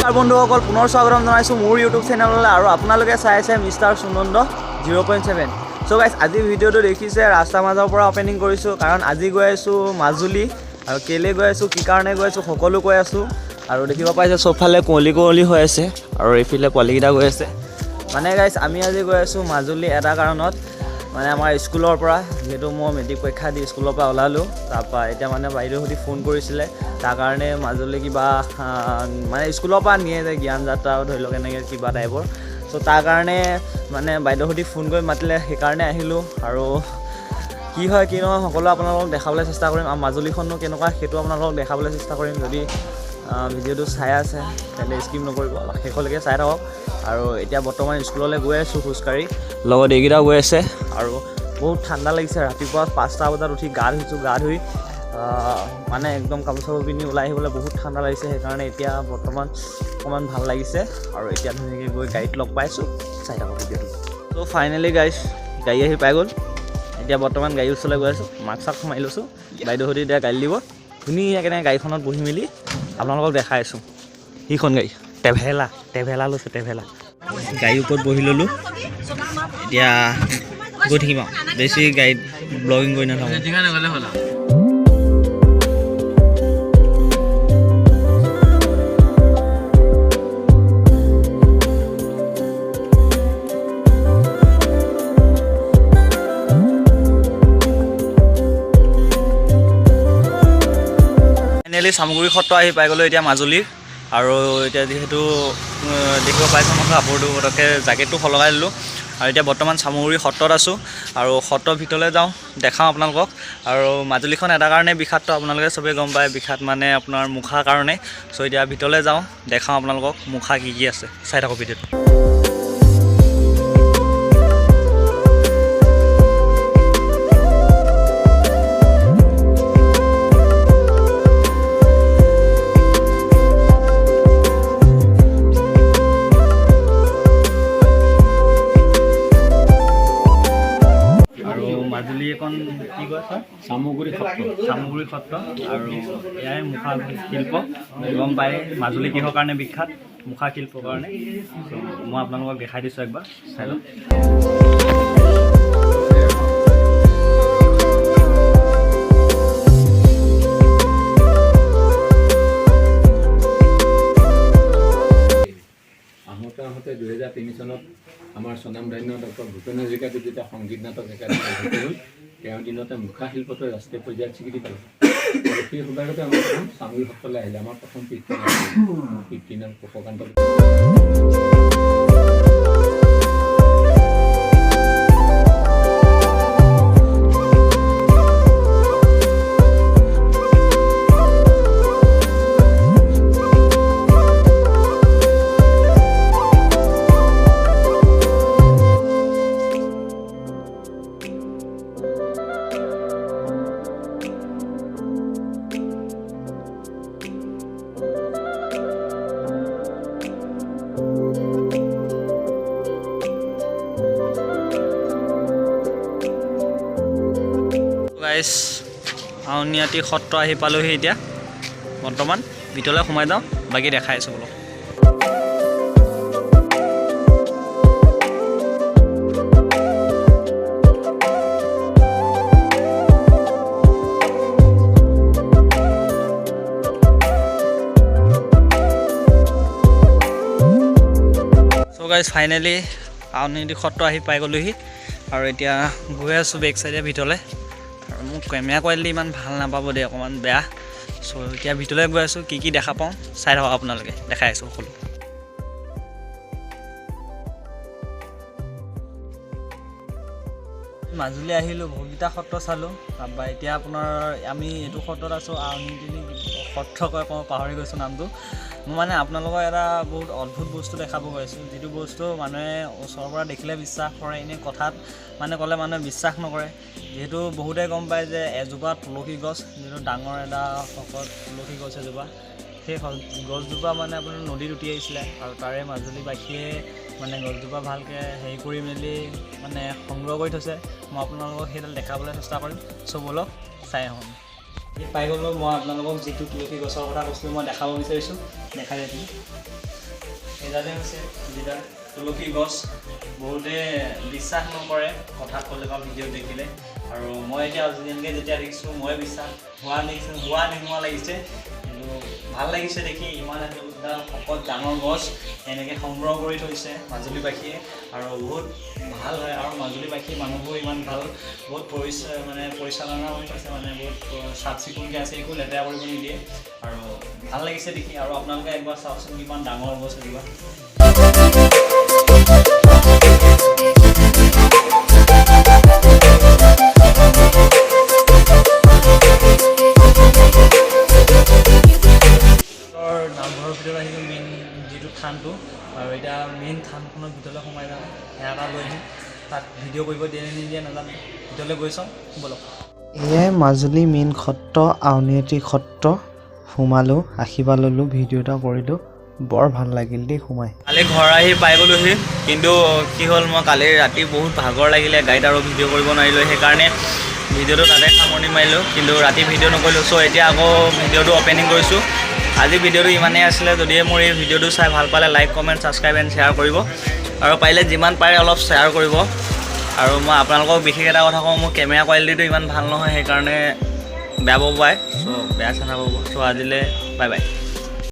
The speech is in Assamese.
নমস্কাৰ বন্ধুসকল, পুনৰ স্বাগতম জনাইছোঁ মোৰ ইউটিউব চেনেললৈ আৰু আপোনালোকে চাই আছে মিষ্টাৰ সুনন্দ 0.7। চ' গাইজ, আজি ভিডিঅ'টো দেখিছে ৰাস্তা মাজৰ পৰা অপেনিং কৰিছোঁ, কাৰণ আজি গৈ আছোঁ মাজুলী আৰু কেলৈ গৈ আছোঁ, কি কাৰণে গৈ আছোঁ, সকলো কৈ আছোঁ। আৰু দেখিব পাইছে চবফালে কুঁৱলী হৈ আছে আৰু এইফালে পোৱালীকেইটা গৈ আছে। মানে গাইজ, আমি আজি গৈ আছোঁ মাজুলী এটা কাৰণত, মানে আমাৰ স্কুলৰ পৰা, যিহেতু মই মেট্ৰিক পৰীক্ষা দি স্কুলৰ পৰা ওলালোঁ, তাৰপৰা এতিয়া মানে বাইদেউহঁতে ফোন কৰিছিলে, তাৰ কাৰণে মাজুলী কিবা মানে স্কুলৰ পৰা নিয়ে যে জ্ঞান যাত্ৰা ধৰি লওক এনেকৈ কিবা টাইপৰ। চ' তাৰ কাৰণে মানে বাইদেউহঁতে ফোন কৰি মাতিলে, সেইকাৰণে আহিলোঁ। আৰু কি হয় কি নহয় সকলো আপোনালোকক দেখাবলৈ চেষ্টা কৰিম, আৰু মাজুলীখনো কেনেকুৱা সেইটো আপোনালোকক দেখাবলৈ চেষ্টা কৰিম। যদি ভিডিঅ'টো চাই আছে তেন্তে স্কিপ নকৰিব, শেষলৈকে চাই থাকক। আৰু এতিয়া বৰ্তমান স্কুললৈ গৈ আছোঁ খোজকাঢ়ি, লগত এইকেইটাও গৈ আছে। আৰু বহুত ঠাণ্ডা লাগিছে, ৰাতিপুৱা 5টা বজাত উঠি গা ধুই মানে একদম কাপোৰ চাপোৰ পিন্ধি ওলাই আহিবলৈ বহুত ঠাণ্ডা লাগিছে, সেইকাৰণে এতিয়া বৰ্তমান অকণমান ভাল লাগিছে। আৰু এতিয়া ধুনীয়াকৈ গৈ গাড়ীত লগ পাইছোঁ, চাই থাকক ভিডিঅ'টো। ত' ফাইনেলি গাড়ী আহি পাই গ'ল। এতিয়া বৰ্তমান গাড়ীৰ ওচৰলৈ গৈ আছোঁ, মাস্ক মাৰি লৈছোঁ, বাইদেউহঁতে এতিয়া গাড়ী দিব, ধুনীয়াকৈ গাড়ীখনত বহি মেলি আপোনালোকক দেখাই আছোঁ। সেইখন গাড়ী ট্ৰেভেলাৰ লৈছোঁ, গাড়ীৰ ওপৰত বহি ল'লোঁ। এতিয়া গৈ থাকিম আৰু বেছি গাড়ীত ব্লগিং কৰি নাথাকোঁ। ফাইনেলি চামগুৰি সত্ৰ আহি পাই গ'লোঁ এতিয়া মাজুলীৰ। আৰু এতিয়া যিহেতু দেখিব পাইছোঁ মই কাপোৰটো পটককৈ জেকেটটো সলগাই দিলোঁ। আৰু এতিয়া বৰ্তমান চামগুৰি সত্ৰত আছোঁ, আৰু সত্ৰৰ ভিতৰলৈ যাওঁ, দেখাওঁ আপোনালোকক। আৰু মাজুলীখন এটা কাৰণে বিখ্যাত, আপোনালোকে চবেই গম পায়, বিখ্যাত মানে আপোনাৰ মুখাৰ কাৰণে। চ' এতিয়া ভিতৰলৈ যাওঁ, দেখাওঁ আপোনালোকক মুখা কি আছে, চাই থাকক ভিডিঅ'টো। মাজুলী এখন কি কয় ছাৰ? চামগুৰি সত্ৰ। আৰু এয়াই মুখা শিল্প, গম পায় মাজুলী কিহৰ কাৰণে বিখ্যাত, মুখা শিল্পৰ কাৰণে। মই আপোনালোকক দেখাই দিছোঁ, একবাৰ চাই লওক। আহোঁতে 2003 চনত আমাৰ স্বনামধন্য ডক্টৰ ভূপেন হাজৰিকাদেৱ যেতিয়া সংগীত নাটক একাডেমি গঠিত হ'ল, তেওঁৰ দিনতে মুখা শিল্পটো ৰাষ্ট্ৰীয় পৰ্যায়ত স্বীকৃতি পালে। আৰু সেই সুবাদতে আমাৰ চামগুৰি সত্ৰলৈ আহিলে। আমাৰ প্ৰথম পিতৃ নাম কুশকান্ত। গাইজ, আউনীআটী সত্ৰ আহি পালোহি এতিয়া। বৰ্তমান ভিতৰলৈ সোমাই যাওঁ, বাকী দেখাই আছোঁ বোলো। চ' গাইজ, ফাইনেলি আউনীআটী সত্ৰ আহি পাই গ'লোহি, আৰু এতিয়া গৈ আছোঁ বেক চাইডে ভিতৰলৈ। আৰু মোক কেমেৰা কোৱালিটি ইমান ভাল নাপাব দেই, অকণমান বেয়া। চ' এতিয়া ভিতৰলৈ গৈ আছোঁ, কি দেখা পাওঁ চাই থাকক আপোনালোকে, দেখাই আছোঁ সকলো। মাজুলী আহিলোঁ, বহুতকেইটা সত্ৰ চালোঁ। তাৰপৰা এতিয়া আপোনাৰ আমি এইটো সত্ৰত আছোঁ, আউনীআটী সত্ৰ কয়, মই পাহৰি গৈছোঁ নামটো। মই মানে আপোনালোকক এটা বহুত অদ্ভুত বস্তু দেখাব গৈ আছোঁ, যিটো বস্তু মানুহে ওচৰৰ পৰা দেখিলে বিশ্বাস কৰে, এনেই কথাত মানে ক'লে মানুহে বিশ্বাস নকৰে। যিহেতু বহুতে গম পায় যে এজোপা তুলসী গছ, যিটো ডাঙৰ এটা শকত তুলসী গছ এজোপা, সেই গছজোপা মানে আপোনাৰ নদীত উটি আহিছিলে, আৰু তাৰে মাজুলীবাসীয়ে মানে গছজোপা ভালকৈ হেৰি কৰি মেলি মানে সংগ্ৰহ কৰি থৈছে। মই আপোনালোকক সেইডাল দেখাবলৈ চেষ্টা কৰিম, চ' ব'লক চাই আহোঁ। পাই গ'লোঁ মই আপোনালোকক যিটো তুলসী গছৰ কথা কৈছিলোঁ মই দেখাব বিচাৰিছোঁ দেখাই দিম এইডালে হৈছে যিডাল তুলসী গছ বহুতে বিশ্বাস নকৰে কথা ক'লে বা ভিডিঅ' দেখিলে আৰু মই এতিয়া যেনেকৈ যেতিয়া দেখিছোঁ মই বিশ্বাস হোৱা নোহোৱা লাগিছে কিন্তু ভাল লাগিছে দেখি ইমান এডাল শকত ডাঙৰ গছ এনেকৈ সংগ্ৰহ কৰি থৈছে মাজুলীবাসীয়ে আৰু বহুত ভাল হয় আৰু মাজুলীবাসী মানুহবোৰ ইমান ভাল বহুত পৰিচালনা কৰি থৈছে মানে বহুত চাফ চিকুণকৈ আছে একো লেতেৰা কৰিব নিদিয়ে আৰু ভাল লাগিছে দেখি আৰু আপোনালোকে একবাৰ চাওকচোন কিমান ডাঙৰ গছ এজোপা নামঘৰৰ ভিতৰত আহিলোঁ মেইন যিটো থানটো আৰু এতিয়া মেইন থানখনৰ ভিতৰলৈ সোমাই যাওঁ সেয়া এটা লৈ আহিম তাত ভিডিঅ' কৰিব দিয়ে নিদিয়ে নাজানো ভিতৰলৈ গৈ চাওঁ ব'লক এয়াই মাজুলী মেইন সত্ৰ আউনীআটী সত্ৰ সোমালোঁ আশীৰ্বাদ ল'লোঁ ভিডিঅ' এটা কৰিলোঁ বৰ ভাল লাগিল দেই সোমাই কালি ঘৰ আহি পাই গ'লোহি কিন্তু কি হ'ল মই কালি ৰাতি বহুত ভাগৰ লাগিলে গাড়ীত আৰু ভিডিঅ' কৰিব নোৱাৰিলোঁ সেইকাৰণে ভিডিঅ'টো তাতে সামৰণি মাৰিলোঁ কিন্তু ৰাতি ভিডিঅ' নকৰিলোঁ চ' এতিয়া আকৌ ভিডিঅ'টো অপেনিং কৰিছোঁ আজি ভিডিঅ'টো ইমানেই আছিলে যদি মোৰ এই ভিডিঅ'টো চাই ভাল পালে like comment subscribe and share কৰিব আৰু পাৰিলে যিমান পাৰে অলপ শ্বেয়াৰ কৰিব আৰু মই আপোনালোকক বিশেষ এটা কথা কওঁ মোৰ কেমেৰা কোৱালিটিটো ইমান ভাল নহয় সেইকাৰণে বেয়া পাব পাৰে চ' বেয়া চেনা পাব চ' আজিলৈ বাই বাই